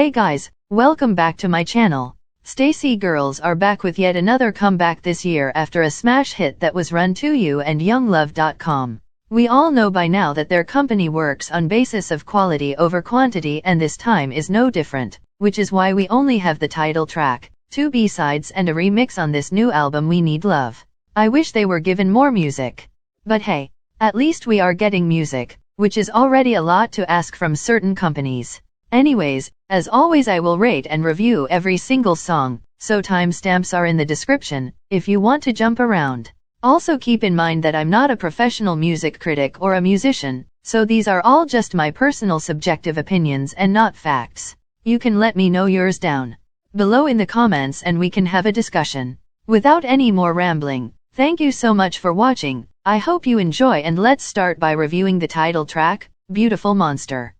Hey guys, welcome back to my channel. Stayc girls are back with yet another comeback this year after a smash hit that was Run To You and YoungLove.com. We all know by now that their company works on basis of quality over quantity, and this time is no different, which is why we only have the title track, 2 B-sides and a remix on this new album We Need Love. I wish they were given more music. But hey, at least we are getting music, which is already a lot to ask from certain companies. Anyways, as always I will rate and review every single song, so timestamps are in the description, if you want to jump around. Also keep in mind that I'm not a professional music critic or a musician, so these are all just my personal subjective opinions and not facts. You can let me know yours down below in the comments and we can have a discussion. Without any more rambling, thank you so much for watching, I hope you enjoy, and let's start by reviewing the title track, Beautiful Monster.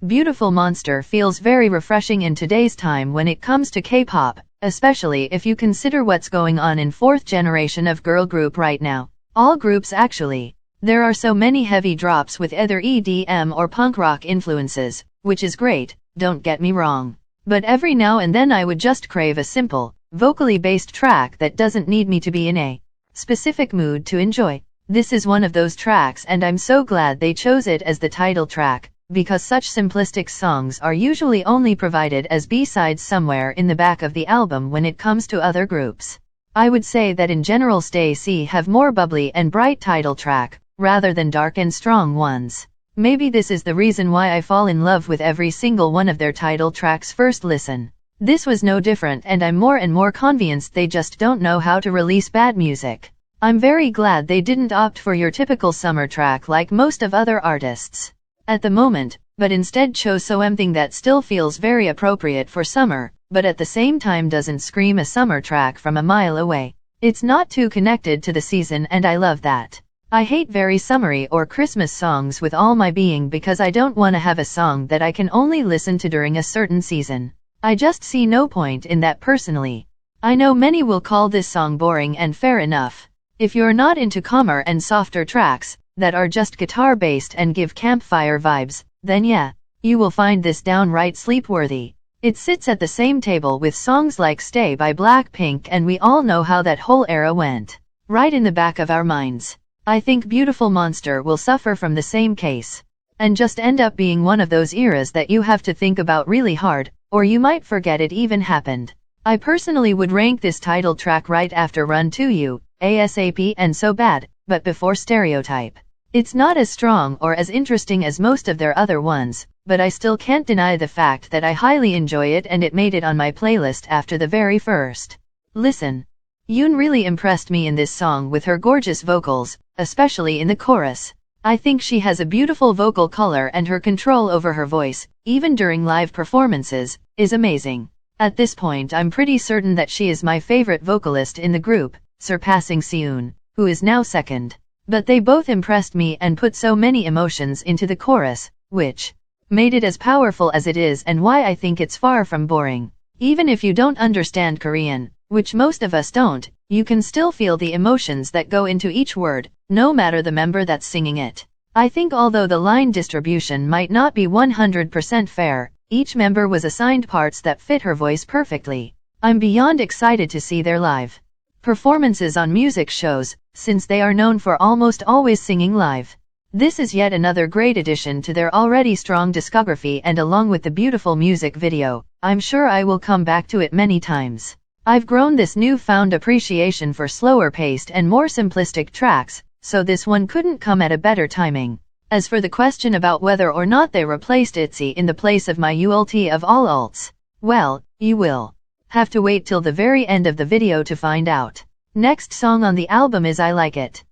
Beautiful Monster feels very refreshing in today's time when it comes to K-pop, especially if you consider what's going on in 4th generation of girl group right now. All groups actually. There are so many heavy drops with either EDM or punk rock influences, which is great, don't get me wrong. But every now and then I would just crave a simple, vocally based track that doesn't need me to be in a specific mood to enjoy. This is one of those tracks, and I'm so glad they chose it as the title track, because such simplistic songs are usually only provided as B-sides somewhere in the back of the album when it comes to other groups. I would say that in general Stayc have more bubbly and bright title track, rather than dark and strong ones. Maybe this is the reason why I fall in love with every single one of their title tracks first listen. This was no different, and I'm more and more convinced they just don't know how to release bad music. I'm very glad they didn't opt for your typical summer track like most of other artists at the moment, but instead chose something that still feels very appropriate for summer, but at the same time doesn't scream a summer track from a mile away. It's not too connected to the season, and I love that. I hate very summery or Christmas songs with all my being because I don't want to have a song that I can only listen to during a certain season. I just see no point in that personally. I know many will call this song boring, and fair enough. If you're not into calmer and softer tracks that are just guitar based and give campfire vibes, then yeah, you will find this downright sleep-worthy. It sits at the same table with songs like Stay by Blackpink, and we all know how that whole era went. Right in the back of our minds. I think Beautiful Monster will suffer from the same case, and just end up being one of those eras that you have to think about really hard, or you might forget it even happened. I personally would rank this title track right after Run To You, ASAP, and So Bad, but before Stereotype. It's not as strong or as interesting as most of their other ones, but I still can't deny the fact that I highly enjoy it, and it made it on my playlist after the very first listen. Yoon really impressed me in this song with her gorgeous vocals, especially in the chorus. I think she has a beautiful vocal color, and her control over her voice, even during live performances, is amazing. At this point I'm pretty certain that she is my favorite vocalist in the group, surpassing Seon, who is now second. But they both impressed me and put so many emotions into the chorus, which made it as powerful as it is, and why I think it's far from boring. Even if you don't understand Korean, which most of us don't, you can still feel the emotions that go into each word, no matter the member that's singing it. I think although the line distribution might not be 100% fair, each member was assigned parts that fit her voice perfectly. I'm beyond excited to see their live performances on music shows, since they are known for almost always singing live. This is yet another great addition to their already strong discography, and along with the beautiful music video, I'm sure I will come back to it many times. I've grown this newfound appreciation for slower paced and more simplistic tracks, so this one couldn't come at a better timing. As for the question about whether or not they replaced Itzy in the place of my ULT of all Ults, well, you will have to wait till the very end of the video to find out. Next song on the album is I Like It.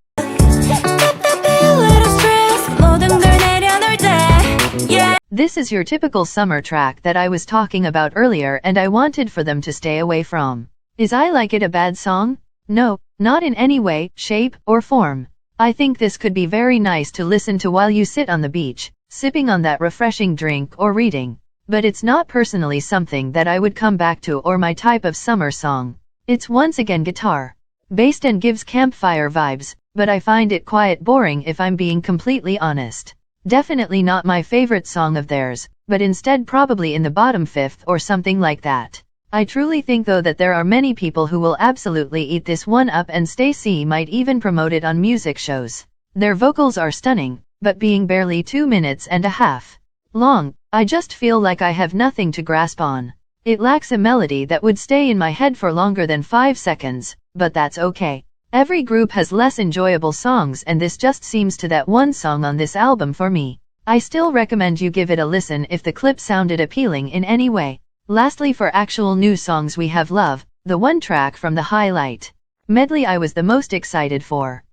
This is your typical summer track that I was talking about earlier, and I wanted for them to stay away from. Is I Like It a bad song? No, not in any way, shape, or form. I think this could be very nice to listen to while you sit on the beach, sipping on that refreshing drink or reading. But it's not personally something that I would come back to or my type of summer song. It's once again guitar based and gives campfire vibes, but I find it quite boring if I'm being completely honest. Definitely not my favorite song of theirs, but instead probably in the bottom 5th or something like that. I truly think though that there are many people who will absolutely eat this one up, and Stayc might even promote it on music shows. Their vocals are stunning, but being barely 2 minutes and a half long, I just feel like I have nothing to grasp on. It lacks a melody that would stay in my head for longer than 5 seconds, but that's okay. Every group has less enjoyable songs, and this just seems to that one song on this album for me. I still recommend you give it a listen if the clip sounded appealing in any way. Lastly, for actual new songs we have Love, the one track from the highlight medley I was the most excited for.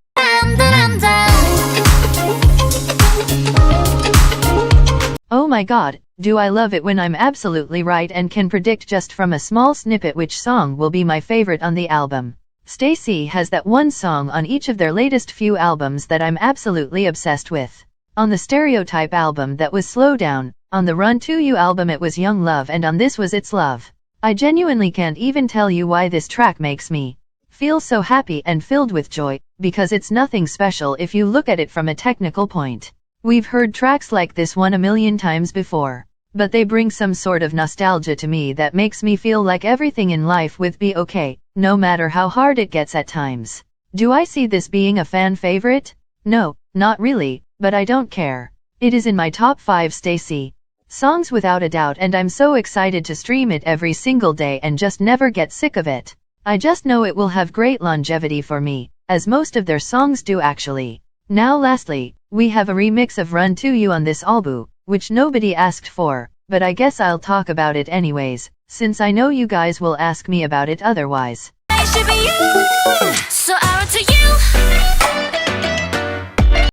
Oh my god, do I love it when I'm absolutely right and can predict just from a small snippet which song will be my favorite on the album. Stayc has that one song on each of their latest few albums that I'm absolutely obsessed with. On the Stereotype album that was Slow Down, on the Run to You album it was Young Love, and on this was It's Love. I genuinely can't even tell you why this track makes me feel so happy and filled with joy, because it's nothing special if you look at it from a technical point. We've heard tracks like this one a million times before, but they bring some sort of nostalgia to me that makes me feel like everything in life will be okay, no matter how hard it gets at times. Do I see this being a fan favorite? No, not really, but I don't care. It is in my top 5 Stayc songs without a doubt, and I'm so excited to stream it every single day and just never get sick of it. I just know it will have great longevity for me, as most of their songs do actually. Now lastly, we have a remix of Run to You on this album, which nobody asked for, but I guess I'll talk about it anyways, since I know you guys will ask me about it otherwise.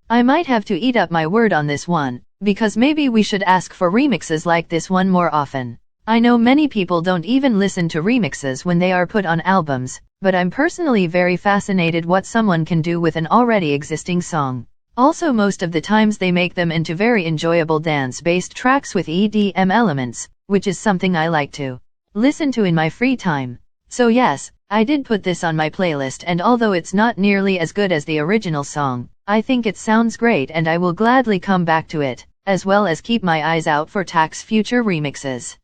I might have to eat up my word on this one, because maybe we should ask for remixes like this one more often. I know many people don't even listen to remixes when they are put on albums, but I'm personally very fascinated what someone can do with an already existing song. Also, most of the times they make them into very enjoyable dance-based tracks with EDM elements, which is something I like to listen to in my free time. So yes, I did put this on my playlist, and although it's not nearly as good as the original song, I think it sounds great and I will gladly come back to it, as well as keep my eyes out for Taec's future remixes.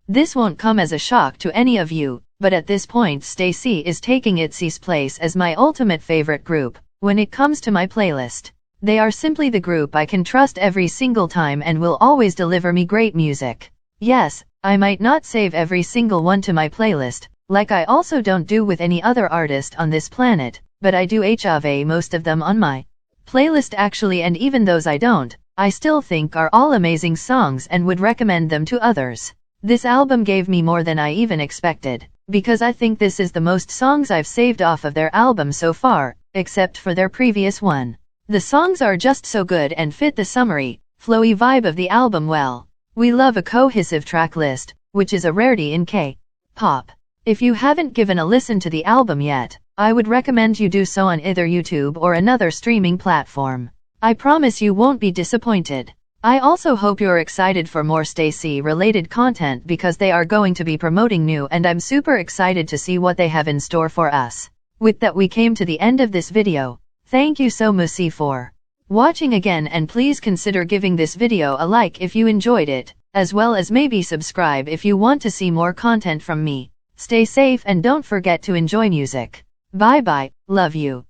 This won't come as a shock to any of you, but at this point Stayc is taking Itzy's place as my ultimate favorite group when it comes to my playlist. They are simply the group I can trust every single time and will always deliver me great music. Yes, I might not save every single one to my playlist, like I also don't do with any other artist on this planet, but I do have most of them on my playlist actually, and even those I don't, I still think are all amazing songs and would recommend them to others. This album gave me more than I even expected, because I think this is the most songs I've saved off of their album so far, except for their previous one. The songs are just so good and fit the summery, flowy vibe of the album well. We love a cohesive track list, which is a rarity in K-pop. If you haven't given a listen to the album yet, I would recommend you do so on either YouTube or another streaming platform. I promise you won't be disappointed. I also hope you're excited for more Stayc related content, because they are going to be promoting new, and I'm super excited to see what they have in store for us. With that, we came to the end of this video. Thank you so much for watching again, and please consider giving this video a like if you enjoyed it, as well as maybe subscribe if you want to see more content from me. Stay safe and don't forget to enjoy music. Bye bye, love you.